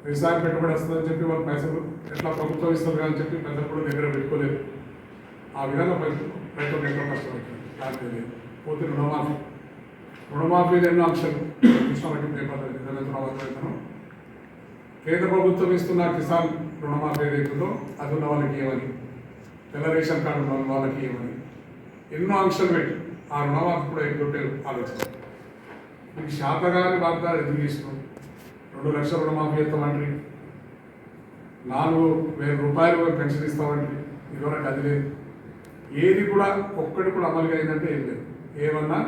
వ్యవసాయం పెట్టుబడి వస్తుందని చెప్పి వాళ్ళు పైసలు ఎట్లా ప్రభుత్వం ఇస్తుంది అని చెప్పి పెద్దలు కూడా దగ్గర పెట్టుకోలేదు. ఆ విధంగా రైతులకు ఎంతో కష్టమవుతుంది. దాని పోతే రుణమాఫీ ఎన్నో అంశాలు కృష్ణారెడ్డి పేపర్లో నిజంగా కేంద్ర ప్రభుత్వం ఇస్తున్న కిసాన్ రుణమాఫీ ఏదైతుందో అది ఉన్న వాళ్ళకి ఏమని, తెల్ల రేషన్ కార్డు ఉన్న వాళ్ళకి ఏమని ఎన్నో అంశాలు పెట్టి ఆ రుణమాఫీ కూడా ఎటువంటి ఆలోచన. మీకు శాతగాని వాగ్దాలు ఎందుకు ఇస్తున్నాం? 2 లక్షల రుణమాఫీ చేస్తామండి, 4,000 రూపాయలు పెన్షన్ ఇస్తామండి, ఇదివరకు అది లేదు. ఏది కూడా ఒక్కటి కూడా అమలుగా అయిందంటే ఏం లేదు. ఏమన్నా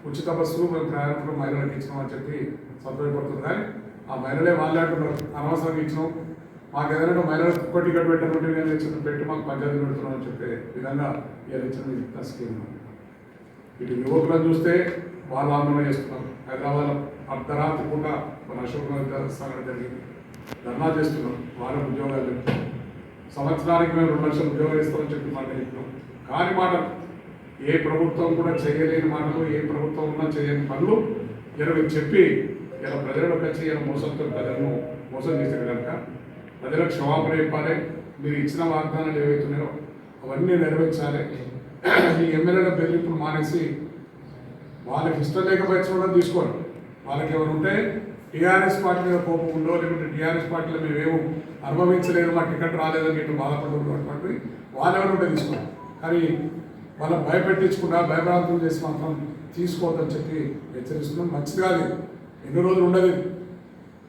ఉచిత బస్సులు మేము ప్రయాణంలో మహిళలకు ఇచ్చినామని చెప్పి సంతోషపడుతుంది. కానీ ఆ మహిళలే వాళ్ళంటున్నారు అనవసరంగా ఇచ్చినాం, మాకు ఏదైనా మహిళలకు ఒక్క టికెట్ పెట్టనుంటే నేను ఇచ్చిన పెట్టి మాకు పంచాయతీ పెడుతున్నాం అని చెప్పే విధంగా ఇచ్చిన స్కీమ్. ఇటు యువకులను చూస్తే వాళ్ళు ఆందోళన చేస్తున్నారు. హైదరాబాద్ అర్ధరాత్రి పూట మన అశోక్ నగర్ సంఘటన జరిగింది, ధర్నా చేస్తున్నాం. వాళ్ళకి ఉద్యోగాలు సంవత్సరానికి మేము 2 లక్షల ఉద్యోగాలు ఇస్తామని చెప్పి మాట చెప్పినాం. కాని మాటలు, ఏ ప్రభుత్వం కూడా చేయలేని మాటలు, ఏ ప్రభుత్వం ఉన్నా చేయని పనులు ఇలా చెప్పి ఇలా ప్రజలకు వచ్చి ఇలా మోసంతో ప్రజలను మోసం చేసే కనుక ప్రజలకు క్షమాపణ చెప్పాలి. మీరు ఇచ్చిన వాగ్దానాలు ఏవైతున్నాయో అవన్నీ నెరవేర్చాలి. ఈ ఎమ్మెల్యేల బెదిరింపులు మానేసి వాళ్ళకి ఇష్టం లేకపోతే కూడా తీసుకోండి. వాళ్ళకి ఎవరు ఉంటే టీఆర్ఎస్ పార్టీ మీద కోపం ఉండో, లేకుంటే టీఆర్ఎస్ పార్టీలో మేమేమో అనుభవించలేదు, మా టికెట్ రాలేదని ఇటు బాధపడుతున్నటువంటి వాళ్ళు ఎవరు ఉంటే తీసుకోండి. కానీ వాళ్ళని భయపెట్టించకుండా భయభ్రాంతులు చేసి మాత్రం తీసుకోవద్దని చెప్పి హెచ్చరిస్తున్నాం. మంచిది కాదు, ఎన్ని రోజులు ఉండదు.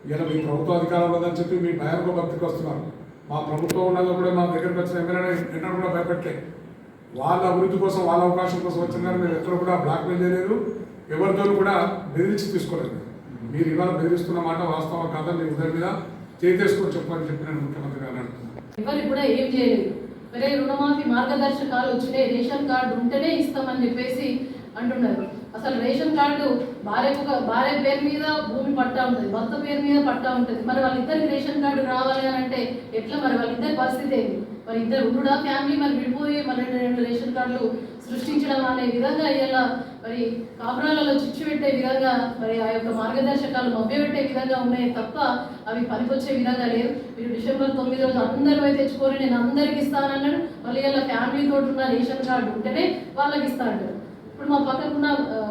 ఇలా మీ ప్రభుత్వ అధికారం ఉండదని చెప్పి మీ భయానికి భక్తికి వస్తున్నారు. మా ప్రభుత్వం ఉండగా కూడా మా దగ్గరికి వచ్చిన ఎమ్మెల్యే ఎన్నడూ కూడా భయపెట్టలే. వాళ్ళ అభివృద్ధి కోసం, వాళ్ళ అవకాశం కోసం వచ్చిన కానీ మేము ఎక్కడ కూడా బ్లాక్మెయిల్ చేయలేదు, ఎవరితో కూడా బెదిరించి తీసుకోలేదు. మీరు ఇవాళ బెదిరిస్తున్న మాట వాస్తవం కాదా, మీ ఉదయం మీద చేసుకొని చెప్పని చెప్పి నేను ముఖ్యమంత్రి గారిని అంటున్నాను. ఎవరు కూడా ఏం చేయలేదు. మరి రుణమాఫీ మార్గదర్శకాలు వచ్చినాయి, రేషన్ కార్డు ఉంటేనే ఇస్తామని చెప్పేసి అంటున్నారు. అసలు రేషన్ కార్డు భార్య పేరు మీద భూమి పట్టా ఉంటుంది, భర్త పేరు మీద పట్టా ఉంటుంది. మరి వాళ్ళిద్దరికి రేషన్ కార్డు రావాలి అని అంటే ఎట్లా? మరి వాళ్ళిద్దరి పరిస్థితి ఏంటి? మరి ఇద్దరు ఉండుడా ఫ్యామిలీ మరి విడిపోయి మరి 2 రేషన్ కార్డులు సృష్టించడం అనే విధంగా ఇలా మరి కాపురాలలో చిచ్చు పెట్టే విధంగా మరి ఆ యొక్క మార్గదర్శకాలు మభ్యపెట్టే విధంగా ఉన్నాయి తప్ప అవి పనికొచ్చే విధంగా లేదు. మీరు డిసెంబర్ 9 రోజు అందరూ అయితే తెచ్చుకొని నేను అందరికి ఇస్తానన్నాడు. మళ్ళీ ఇలా ఫ్యామిలీ తోటి ఉన్న రేషన్ కార్డు ఉంటేనే వాళ్ళకి ఇస్తా అంటారు. ఇప్పుడు మా పక్కకున్న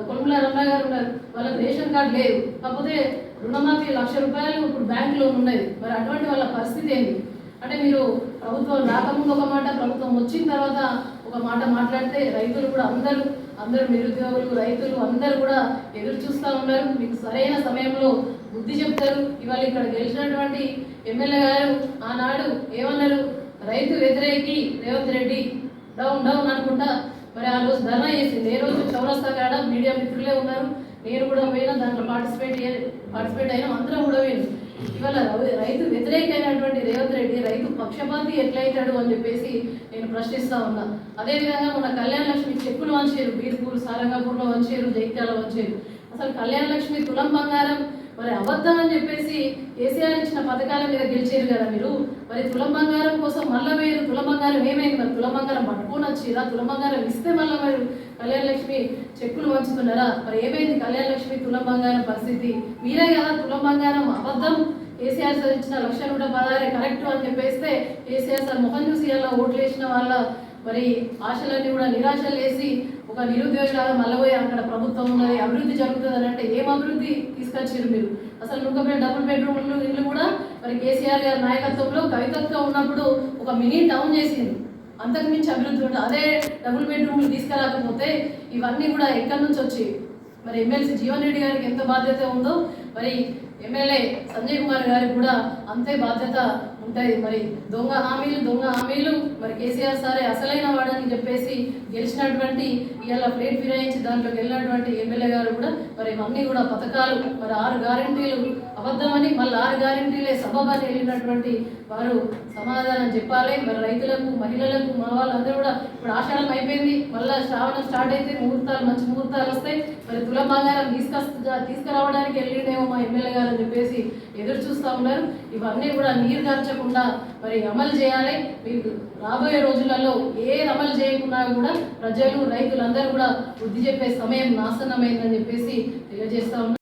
కొలుముల రమణ గారు ఉన్నారు, వాళ్ళకి రేషన్ కార్డు లేదు, కాకపోతే రుణమాఫీ 1,00,000 రూపాయలు ఇప్పుడు బ్యాంక్ లోన్ ఉన్నది. మరి అటువంటి వాళ్ళ పరిస్థితి ఏంటి అంటే, మీరు ప్రభుత్వం రాకముందు ఒక మాట, ప్రభుత్వం వచ్చిన తర్వాత ఒక మాట మాట్లాడితే రైతులు కూడా అందరూ నిరుద్యోగులు, రైతులు అందరూ కూడా ఎదురు చూస్తూ ఉన్నారు. మీకు సరైన సమయంలో బుద్ధి చెప్తారు. ఇవాళ ఇక్కడ గెలిచినటువంటి ఎమ్మెల్యే గారు ఆనాడు ఏమన్నారు? రైతు వ్యతిరేకి రేవంత్ రెడ్డి డౌన్ అనుకుంటా మరి ఆ రోజు ధర్నా చేసింది. ఏ రోజు చౌరస్తా కాడ మీడియా మిత్రులే ఉన్నారు, నేను కూడా పోయినా, దాంట్లో పార్టిసిపేట్ అయినా, అందరం కూడా పోయింది. ఇవాళ రైతు వ్యతిరేకమైనటువంటి రేవంత్ రెడ్డి రైతు పక్షపాతి ఎట్లయితాడు అని చెప్పేసి నేను ప్రశ్నిస్తా ఉన్నా. అదేవిధంగా మన కళ్యాణ లక్ష్మి చెక్కులు వంచేరు, బీర్పూర్, సారంగాపూర్లో వంచేరు, జైత్యాల వంచేరు. అసలు కళ్యాణ లక్ష్మి తులం బంగారం మరి అబద్ధం అని చెప్పేసి కేసీఆర్ ఇచ్చిన పథకాల మీద గెలిచారు కదా మీరు. మరి తులం బంగారం కోసం మళ్ళీ మీరు తులం బంగారం ఏమైంది? మరి తులం బంగారం పట్టుకొని వచ్చిరా? తులం బంగారం ఇస్తే మళ్ళీ మీరు కళ్యాణ లక్ష్మి చెక్కులు వంచుతున్నారా? మరి ఏమైంది కళ్యాణ లక్ష్మి తులం బంగారం పరిస్థితి? మీరే కదా తులం బంగారం అబద్ధం, కేసీఆర్ సార్ ఇచ్చిన 1,116 కరెక్ట్ అని చెప్పేస్తే కేసీఆర్ సార్ ముఖం చూసి అలా ఓట్లు వేసిన వాళ్ళ మరి ఆశలన్నీ కూడా నిరాశలు వేసి ఒక నిరుద్యోగులాగా మళ్ళీ అక్కడ ప్రభుత్వం ఉన్నది, అభివృద్ధి జరుగుతుంది అని అంటే ఏం అభివృద్ధి తీసుకొచ్చారు మీరు? అసలు నువ్వు డబుల్ బెడ్రూమ్లు ఇల్లు కూడా మరి కేసీఆర్ గారి నాయకత్వంలో కవితగా ఉన్నప్పుడు ఒక మినీ టౌన్ చేసింది. అంతకు మించి అభివృద్ధి ఉంటుంది. అదే డబుల్ బెడ్రూమ్లు తీసుకురాకపోతే ఇవన్నీ కూడా ఎక్కడి నుంచి వచ్చి మరి ఎమ్మెల్సీ జీవన్ రెడ్డి గారికి ఎంత బాధ్యత ఉందో మరి ఎమ్మెల్యే సంజయ్ కుమార్ గారికి కూడా అంతే బాధ్యత ఉంటుంది. మరి దొంగ హామీలు మరి కేసీఆర్ సారే అసలైన వాడని చెప్పేసి గెలిచినటువంటి ఇవాళ ప్లేట్ ఫిరాయించి దాంట్లోకి వెళ్ళినటువంటి ఎమ్మెల్యే గారు కూడా మరి ఇవన్నీ కూడా పథకాలు మరి 6 గ్యారెంటీలు అబద్ధమని మళ్ళీ 6 గ్యారెంటీలే సబబని వెళ్ళినటువంటి వారు సమాధానం చెప్పాలి. మరి రైతులకు, మహిళలకు, మన వాళ్ళందరూ కూడా ఇప్పుడు ఆషాఢం అయిపోయింది, మళ్ళీ శ్రావణం స్టార్ట్ అయితే మంచి ముహూర్తాలు వస్తాయి. మరి తులం బంగారం తీసుకురావడానికి వెళ్ళిండేమో మా ఎమ్మెల్యే గారు అని చెప్పేసి ఎదురు చూస్తూ ఉన్నారు. ఇవన్నీ కూడా నీరు గార్చకుండా మరి అమలు చేయాలి. మీకు రాబోయే రోజులలో అమలు చేయకుండా కూడా ప్రజలు, రైతులందరూ కూడా బుద్ధి చెప్పే సమయం నాశనమైందని చెప్పేసి తెలియజేస్తా ఉన్నారు.